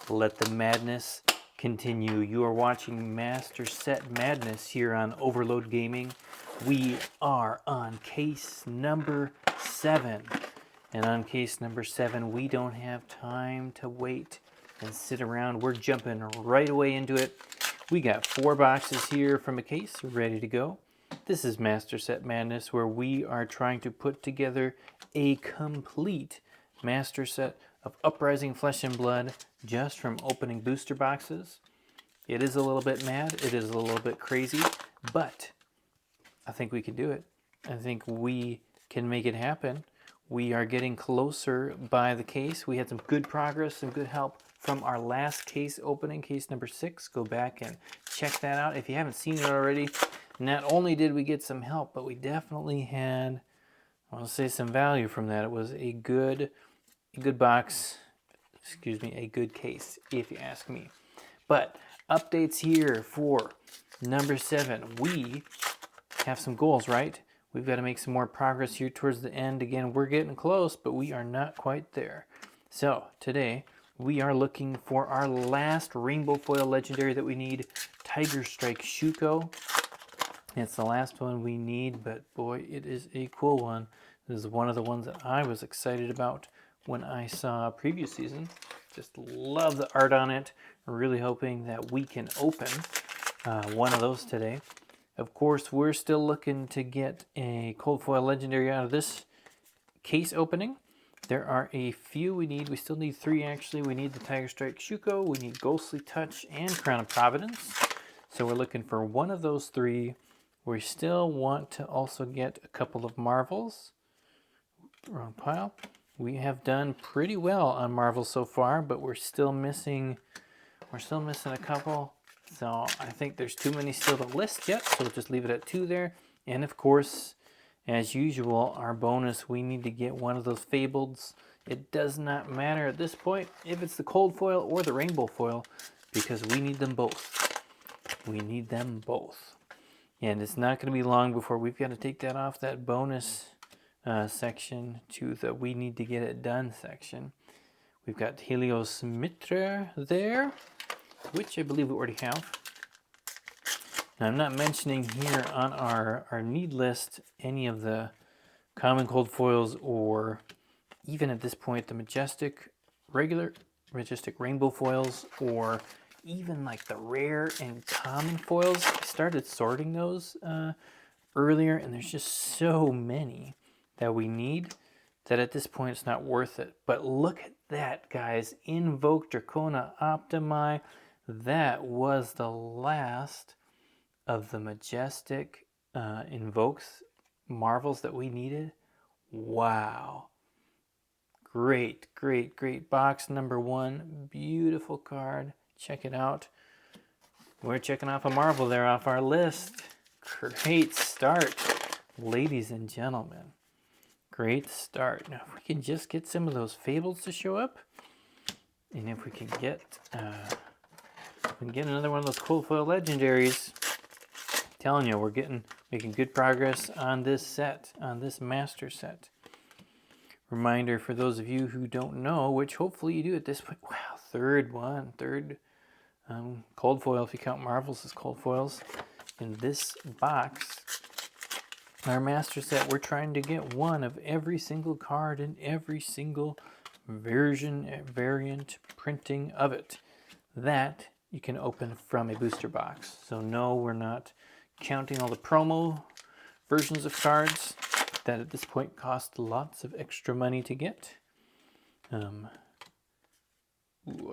Let the madness continue. You are watching Master Set Madness here on Overload Gaming. We are on case number 7. And on case number 7, we don't have time to wait and sit around. We're jumping right away into it. We got 4 boxes here from a case ready to go. This is Master Set Madness, where we are trying to put together a complete master set of Uprising Flesh and Blood just from opening booster boxes. It is a little bit mad, it is a little bit crazy, but I think we can do it. I think we can make it happen. We are getting closer by the case. We had some good progress, some good help from our last case opening, case number 6. Go back and check that out if you haven't seen it already. Not only did we get some help, but we definitely had, I want to say, some value from that. It was a good box, a good case, if you ask me. But updates here for number 7. We have some goals, right? We've got to make some more progress here towards the end. Again, we're getting close, but we are not quite there. So today we are looking for our last rainbow foil legendary that we need, Tiger Strike Shuko. It's the last one we need, but boy, it is a cool one. This is one of the ones that I was excited about when I saw previous season. Just love the art on it. Really hoping that we can open one of those today. Of course, we're still looking to get a cold foil legendary out of this case opening. There are a few we need. We still need 3 actually. We need the Tiger Strike Shuko, we need Ghostly Touch, and Crown of Providence. So we're looking for one of those 3. We still want to also get a couple of Marvels. Wrong pile. We have done pretty well on Marvels so far, but we're still missing a couple. So I think there's too many still to list yet, so we'll just leave it at 2 there. And of course, as usual, our bonus, we need to get one of those Fableds. It does not matter at this point if it's the cold foil or the rainbow foil, because we need them both. We need them both. And it's not going to be long before we've got to take that off that bonus section to the we need to get it done section. We've got Helios Mitra there, which I believe we already have. Now, I'm not mentioning here on our need list any of the common cold foils, or even at this point the majestic rainbow foils, or even like the rare and common foils. I started sorting those earlier, and there's just so many that we need that at this point it's not worth it. But look at that, guys. Invoke Dracona Optimi. That was the last of the majestic invokes Marvels that we needed. Wow. Great box number 1. Beautiful card. Check it out. We're checking off a Marvel there off our list. Great start, ladies and gentlemen. Great start. Now, if we can just get some of those Fables to show up, and if we can get another one of those cold foil legendaries, I'm telling you, we're making good progress on this set, on this master set. Reminder for those of you who don't know, which hopefully you do at this point. Wow, third cold foil, if you count Marvels as cold foils. In this box, our master set, we're trying to get one of every single card in every single variant printing of it that you can open from a booster box. So no, we're not counting all the promo versions of cards that at this point cost lots of extra money to get. Ooh,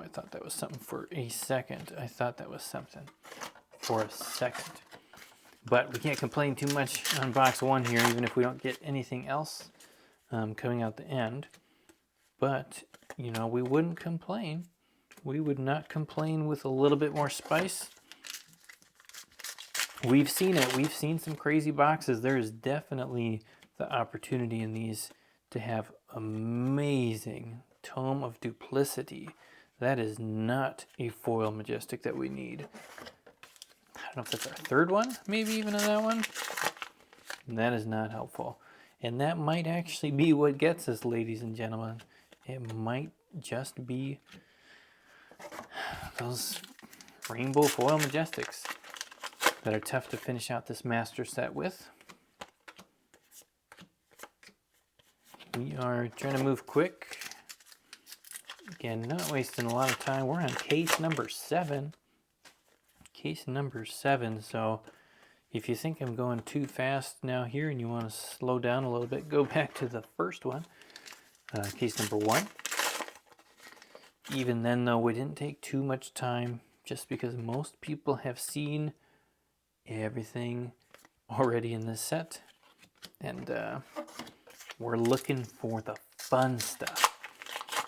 I thought that was something for a second. But we can't complain too much on box 1 here, even if we don't get anything else coming out the end. But, you know, we wouldn't complain. We would not complain with a little bit more spice. We've seen it. We've seen some crazy boxes. There is definitely the opportunity in these to have amazing Tome of Duplicity. That is not a foil majestic that we need. I don't know if that's our 3rd one, maybe even in that one. That is not helpful. And that might actually be what gets us, ladies and gentlemen. It might just be those rainbow foil majestics that are tough to finish out this master set with. We are trying to move quick. Again, not wasting a lot of time. We're on case number 7. Case number 7. So if you think I'm going too fast now here and you want to slow down a little bit, go back to the first one. Case number 1. Even then, though, we didn't take too much time just because most people have seen everything already in this set. And we're looking for the fun stuff.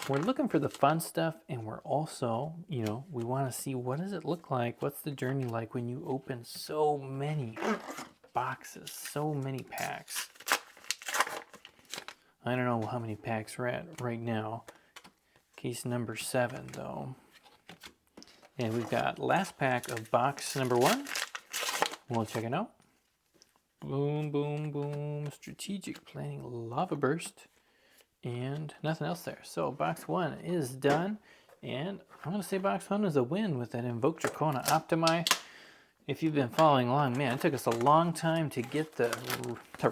We're looking for the fun stuff, and we're also, you know, we want to see what does it look like? What's the journey like when you open so many boxes, so many packs? I don't know how many packs we're at right now. Case number 7, though. And we've got last pack of box number 1. We'll check it out. Boom, boom, boom. Strategic Planning Lava Burst. And nothing else there. So box 1 is done. And I'm going to say box 1 is a win with that Invoke Dracona Optimi. If you've been following along, man, it took us a long time to get the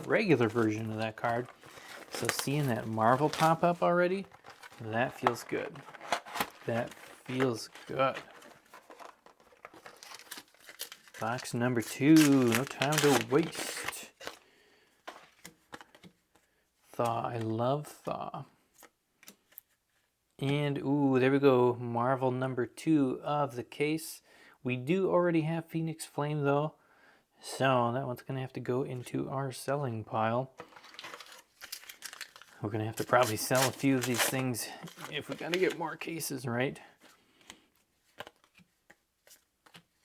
regular version of that card. So seeing that Marvel pop up already, that feels good. That feels good. Box number 2, no time to waste. Thaw, I love Thaw. And, ooh, there we go, Marvel number 2 of the case. We do already have Phoenix Flame, though, so that one's going to have to go into our selling pile. We're going to have to probably sell a few of these things if we're going to get more cases, right?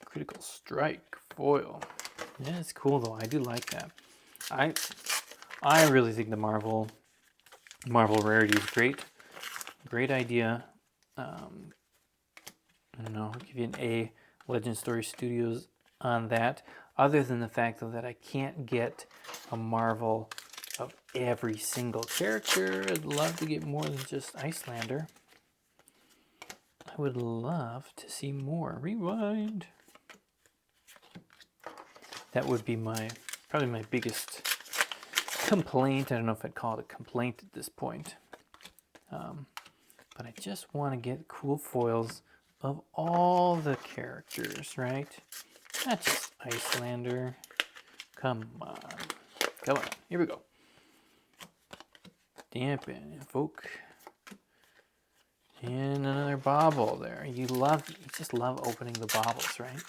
Critical Strike foil. Yeah, it's cool, though. I do like that. I really think the Marvel rarity is great. Great idea. I don't know, I'll give you an A, Legend Story Studios on that. Other than the fact, though, that I can't get a Marvel of every single character. I'd love to get more than just Icelander. I would love to see more. Rewind. That would be probably my biggest complaint. I don't know if I'd call it a complaint at this point. But I just want to get cool foils of all the characters, right? Not just Icelander. Come on. Come on. Here we go. Dampen, Invoke. And another bauble there. You just love opening the baubles, right?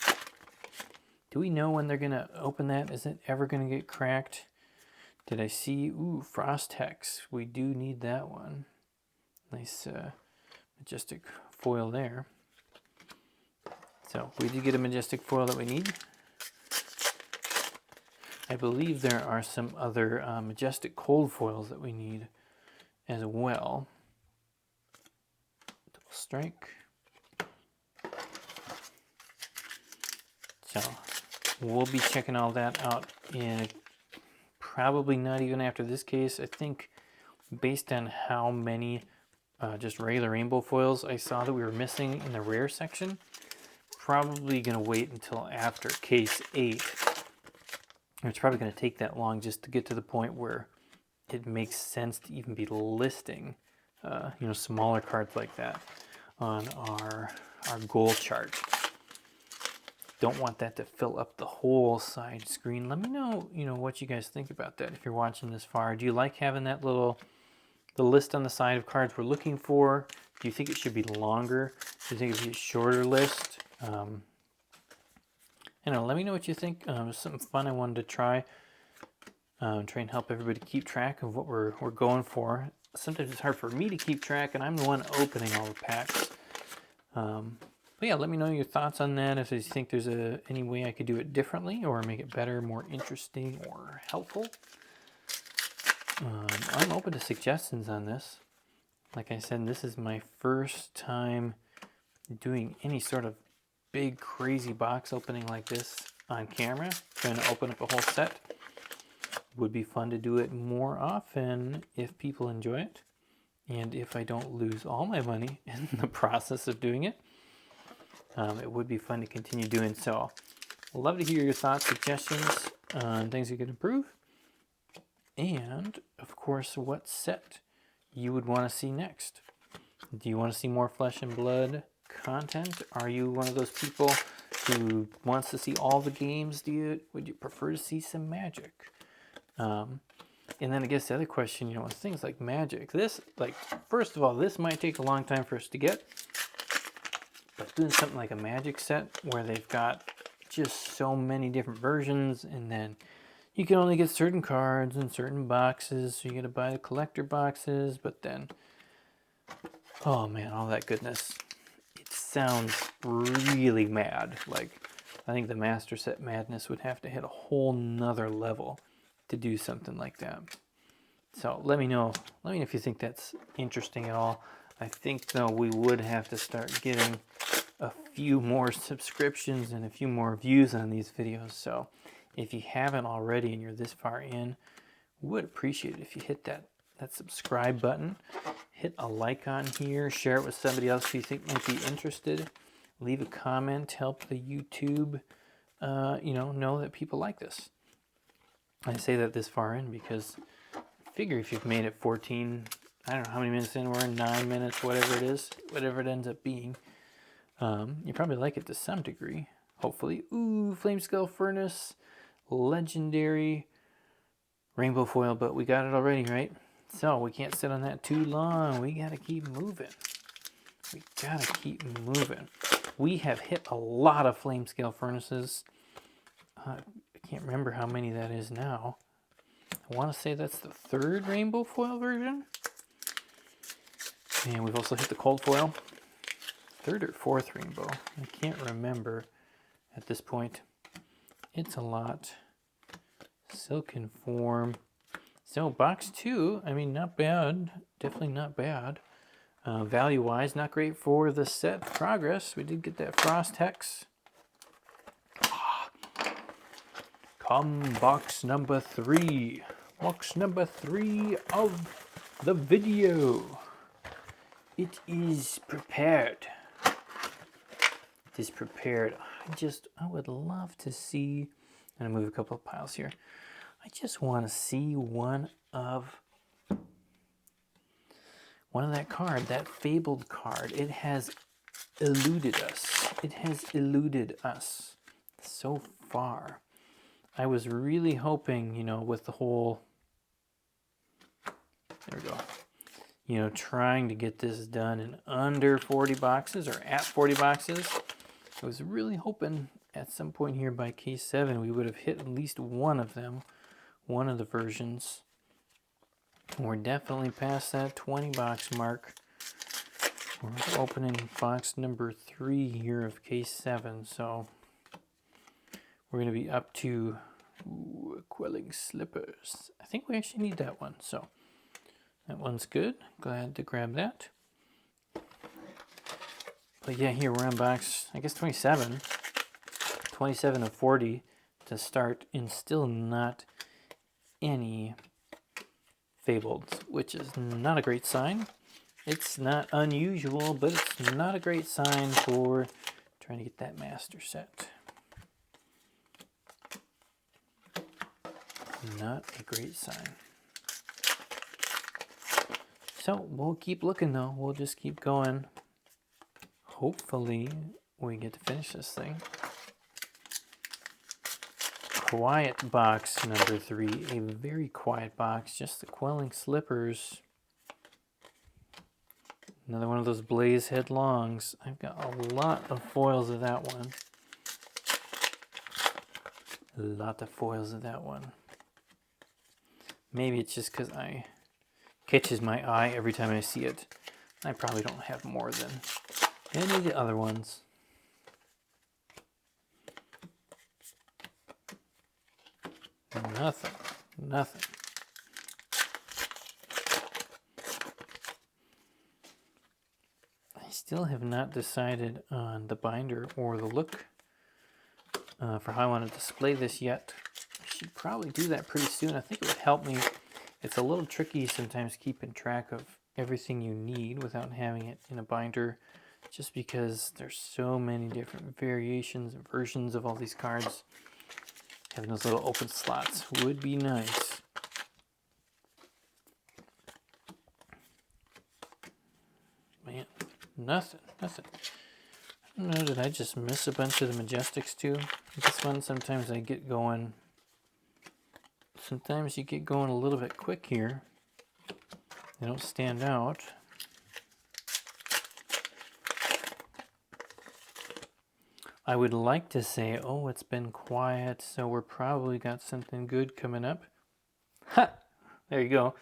Do we know when they're going to open that? Is it ever going to get cracked? Did I see? Ooh, Frost Hex. We do need that one. Nice majestic foil there. So we did get a majestic foil that we need. I believe there are some other majestic cold foils that we need as well. Double Strike. So we'll be checking all that out in probably not even after this case. I think based on how many just regular rainbow foils I saw that we were missing in the rare section, probably going to wait until after case 8. It's probably going to take that long just to get to the point where it makes sense to even be listing smaller cards like that on our goal chart. Don't want that to fill up the whole side screen. Let me know, what you guys think about that if you're watching this far. Do you like having that the list on the side of cards we're looking for? Do you think it should be longer? Do you think it should be a shorter list? Let me know what you think. It's something fun I wanted to try. Try and help everybody keep track of what we're going for. Sometimes it's hard for me to keep track, and I'm the one opening all the packs. But yeah, let me know your thoughts on that. If you think there's any way I could do it differently or make it better, more interesting, or helpful. I'm open to suggestions on this. Like I said, this is my first time doing any sort of big crazy box opening like this on camera. Trying to open up a whole set. Would be fun to do it more often if people enjoy it. And if I don't lose all my money in the process of doing it. it would be fun to continue doing so. I'd love to hear your thoughts, suggestions on things you could improve, and of course what set you would want to see next. Do you want to see more Flesh and Blood content? Are you one of those people who wants to see all the games? Would you prefer to see some Magic? And then I guess the other question, with things like Magic, first of all, this might take a long time for us to get, but doing something like a Magic set where they've got just so many different versions, and then you can only get certain cards in certain boxes, so you got to buy the collector boxes, but then, oh man, all that goodness. It sounds really mad. I think the Master Set Madness would have to hit a whole nother level to do something like that. So let me know if you think that's interesting at all. I think though we would have to start getting a few more subscriptions and a few more views on these videos. So if you haven't already and you're this far in, would appreciate it if you hit that subscribe button, hit a like on here, share it with somebody else who you think might be interested, leave a comment, help the YouTube know that people like this. I say that this far in because I figure if you've made it 14, I don't know how many minutes in, we're in 9 minutes, whatever it is, whatever it ends up being, you probably like it to some degree, hopefully. Ooh, Flamescale Furnace, legendary, rainbow foil, but we got it already, right? So we can't sit on that too long. We gotta keep moving. We have hit a lot of Flamescale Furnaces. I can't remember how many that is now. I want to say that's the 3rd rainbow foil version. And we've also hit the cold foil. 3rd or 4th rainbow. I can't remember at this point. It's a lot. Silken Form. So box 2, I mean, not bad. Definitely not bad. Value-wise, not great for the set progress. We did get that Frost Hex. Come box number 3. Box number 3 of the video. It is prepared. It is prepared. I would love to see, I'm gonna move a couple of piles here. I just want to see one of that card, that fabled card. It has eluded us. It has eluded us so far. I was really hoping, with the whole, there we go, trying to get this done in under 40 boxes or at 40 boxes. I was really hoping at some point here by case 7 we would have hit at least one of them, one of the versions. We're definitely past that 20 box mark. We're opening box number 3 here of case 7, so we're going to be up to Quelling Slippers. I think we actually need that one, so that one's good. Glad to grab that. But yeah, here we're on box, I guess 27. 27 of 40 to start, and still not any fabled, which is not a great sign. It's not unusual, but it's not a great sign for trying to get that master set. Not a great sign. So we'll keep looking though. We'll just keep going. Hopefully we get to finish this thing. Quiet box number 3, a very quiet box, just the Quelling Slippers. Another one of those Blaze Headlongs. I've got a lot of foils of that one. A lot of foils of that one. Maybe it's just because I catches my eye every time I see it. I probably don't have more than any of the other ones. Nothing. I still have not decided on the binder or the look for how I want to display this yet. I should probably do that pretty soon. I think it would help me. It's a little tricky sometimes keeping track of everything you need without having it in a binder just because there's so many different variations and versions of all these cards. Having those little open slots would be nice. Man, nothing. I don't know, did I just miss a bunch of the Majestics too? This one, sometimes I get going. Sometimes you get going a little bit quick here. They don't stand out. I would like to say, oh, it's been quiet, so we're probably got something good coming up. Ha! There you go.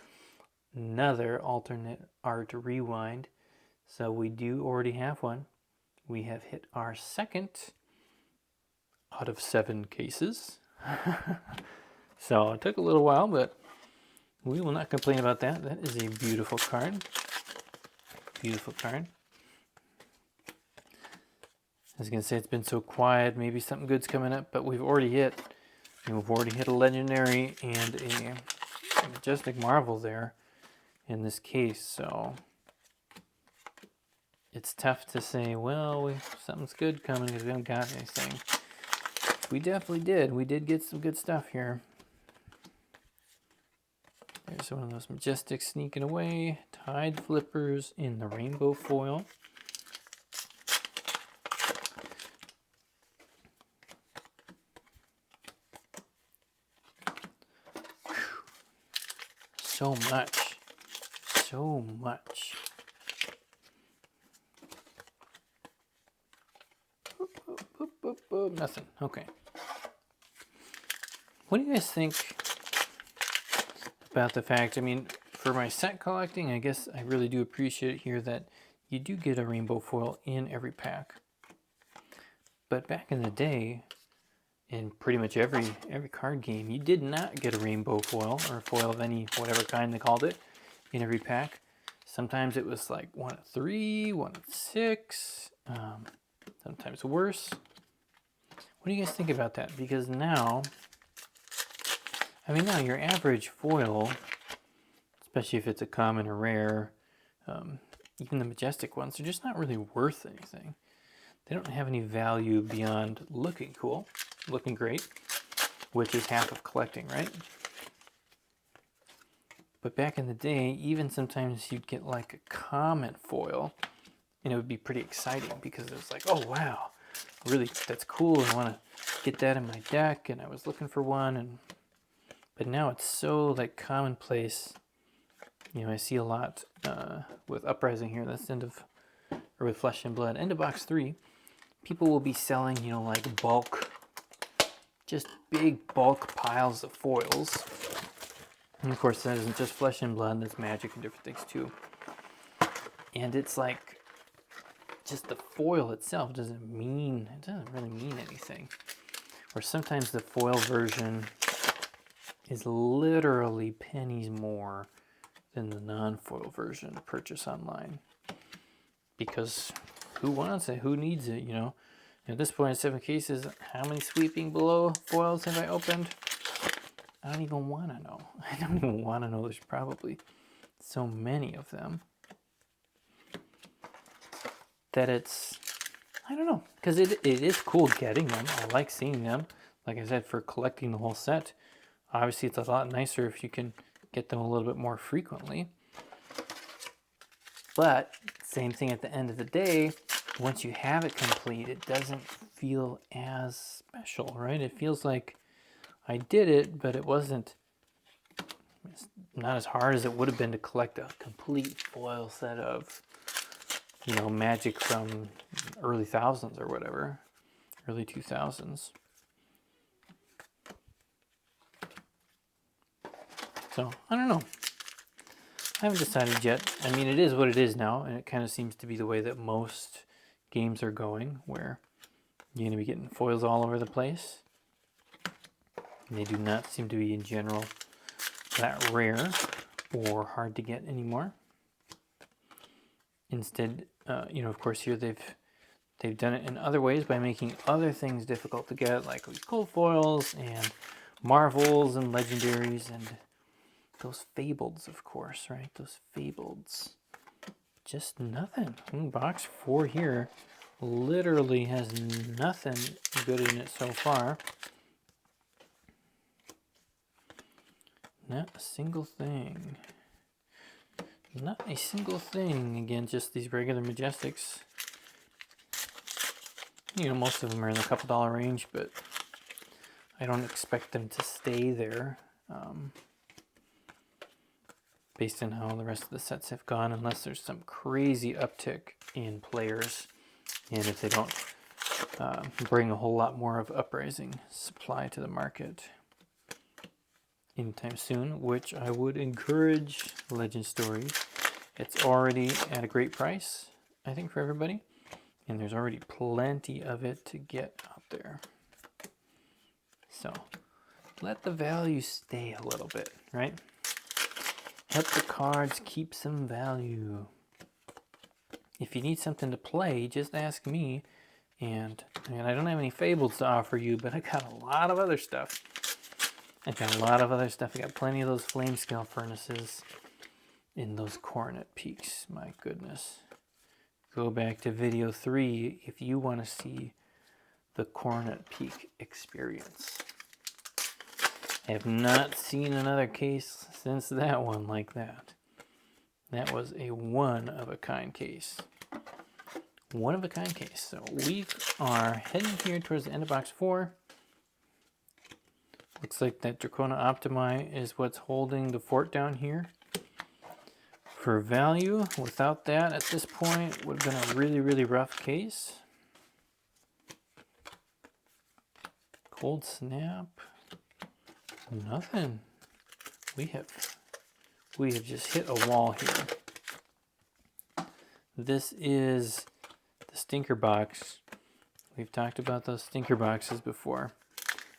Another alternate art rewind. So we do already have one. We have hit our second out of 7 cases. So it took a little while, but we will not complain about that. That is a beautiful card. Beautiful card. I was going to say it's been so quiet, maybe something good's coming up, but we've already hit a legendary and a majestic marvel there in this case, so it's tough to say, well, something's good coming because we haven't got anything. We definitely did. We did get some good stuff here. There's one of those Majestics sneaking away. Tide Flippers in the rainbow foil. So much. So much. Nothing. Okay. What do you guys think about the fact, I mean, for my set collecting, I guess I really do appreciate it here that you do get a rainbow foil in every pack. But back in the day, in pretty much every card game, you did not get a rainbow foil, or a foil of any, whatever kind they called it, in every pack. Sometimes it was like 1 of 3, 1 of 6, sometimes worse. What do you guys think about that? Because now, I mean, now your average foil, especially if it's a common or rare, even the majestic ones, they're just not really worth anything. They don't have any value beyond looking cool, looking great, which is half of collecting, right? But back in the day, even sometimes you'd get like a common foil, and it would be pretty exciting because it was like, oh wow, really, that's cool, I want to get that in my deck, and I was looking for one, but now it's so like commonplace. You know, I see a lot with Uprising here, that's end of, or with Flesh and Blood, end of box 3, people will be selling, you know, like bulk, just big bulk piles of foils. And of course, that isn't just Flesh and Blood, that's Magic and different things too. And it's like, just the foil itself doesn't really mean anything. Or sometimes the foil version is literally pennies more than the non-foil version to purchase online. Because who wants it? Who needs it, you know? At this point in 7 cases, how many sweeping below foils have I opened? I don't even want to know. I don't even want to know. There's probably so many of them that it's, I don't know. Because it is cool getting them. I like seeing them. Like I said, for collecting the whole set, obviously it's a lot nicer if you can get them a little bit more frequently. But same thing at the end of the day, once you have it complete, it doesn't feel as special, right? It feels like I did it, but it's not as hard as it would have been to collect a complete foil set of, you know, Magic from early thousands or whatever, early 2000s. So, I don't know. I haven't decided yet. I mean, it is what it is now, and it kind of seems to be the way that most games are going, where you're going to be getting foils all over the place. And they do not seem to be, in general, that rare or hard to get anymore. Instead, you know, of course, here they've done it in other ways by making other things difficult to get, like these cold foils and marvels and legendaries and those fableds, of course, right? Those fableds, just nothing. Box 4 here literally has nothing good in it so far. Not a single thing. Not a single thing. Again, just these regular Majestics. You know, most of them are in the couple dollar range, but I don't expect them to stay there. Based on how the rest of the sets have gone, unless there's some crazy uptick in players, and if they don't bring a whole lot more of Uprising supply to the market anytime soon, which I would encourage. Legend Stories. It's already at a great price, I think, for everybody, and there's already plenty of it to get out there. So let the value stay a little bit, right? Help the cards keep some value. If you need something to play, just ask me. And I don't have any Fables to offer you, but I got a lot of other stuff. I got plenty of those flame scale furnaces in those Coronet Peaks. My goodness. Go back to video 3 if you want to see the Coronet Peak experience. I have not seen another case since that one like that. That was a one-of-a-kind case. One-of-a-kind case. So we are heading here towards the end of box 4. Looks like that Dracona Optimi is what's holding the fort down here. For value, without that at this point, would have been a really, really rough case. Cold Snap. Nothing. We have just hit a wall here. This is the stinker box. We've talked about those stinker boxes before.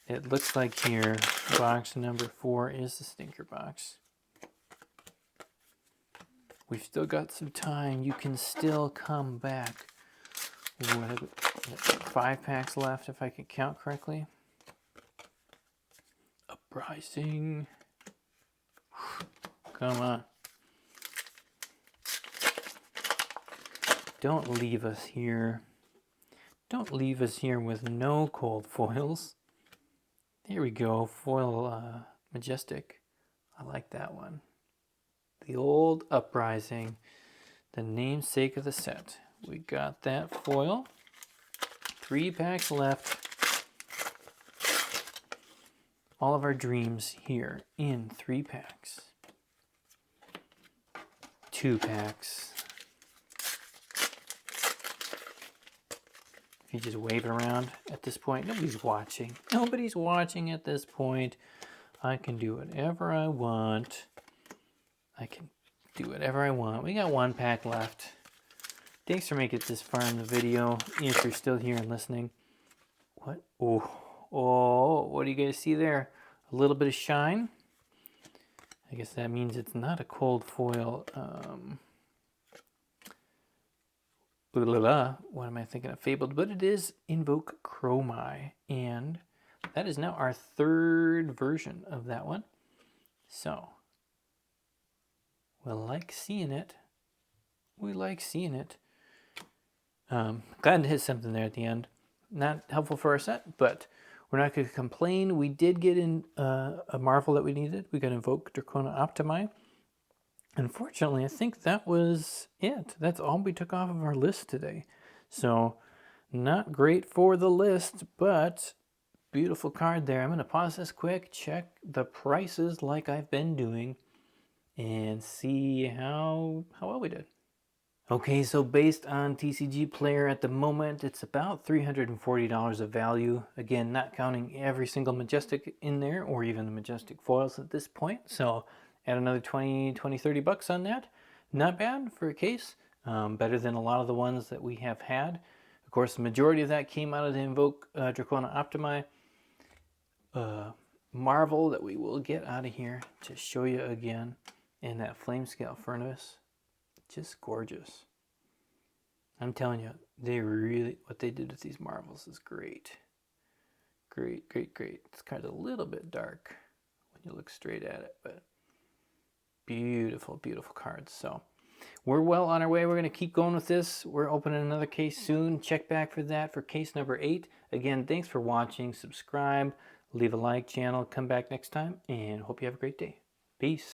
It looks like here, box number 4 is the stinker box. We've still got some time. You can still come back. With 5 packs left, if I can count correctly. Uprising. Come on. Don't leave us here. Don't leave us here with no cold foils. Here we go. Foil Majestic. I like that one. The old Uprising. The namesake of the set. We got that foil. 3 packs left. All of our dreams here in 3 packs. 2 packs. If you just wave it around at this point, nobody's watching. Nobody's watching at this point. I can do whatever I want. We got 1 pack left. Thanks for making it this far in the video. If you're still here and listening. What? Oh, what do you guys see there? A little bit of shine. I guess that means it's not a cold foil. What am I thinking of? Fabled, but it is Invoke Chromai, and that is now our 3rd version of that one. So we like seeing it. Glad to hit something there at the end. Not helpful for our set, but we're not going to complain. We did get in a Marvel that we needed. We got Invoke Dracona Optimi. Unfortunately, I think that was it. That's all we took off of our list today. So, not great for the list, but beautiful card there. I'm going to pause this quick, check the prices like I've been doing, and see how well we did. Okay, so based on TCG Player at the moment, it's about $340 of value. Again, not counting every single Majestic in there, or even the Majestic foils at this point. So add another 30 bucks on that. Not bad for a case. Better than a lot of the ones that we have had. Of course, the majority of that came out of the Invoke Dracona Optimi Marvel that we will get out of here to show you again. And that Flame Scale Furnace. Just gorgeous. I'm telling you, what they did with these Marvels is great. Great. It's kind of a little bit dark when you look straight at it, but beautiful cards. So we're well on our way. We're going to keep going with this. We're opening another case soon. Check back for that for case number 8. Again, thanks for watching. Subscribe, leave a like channel. Come back next time, and hope you have a great day. Peace.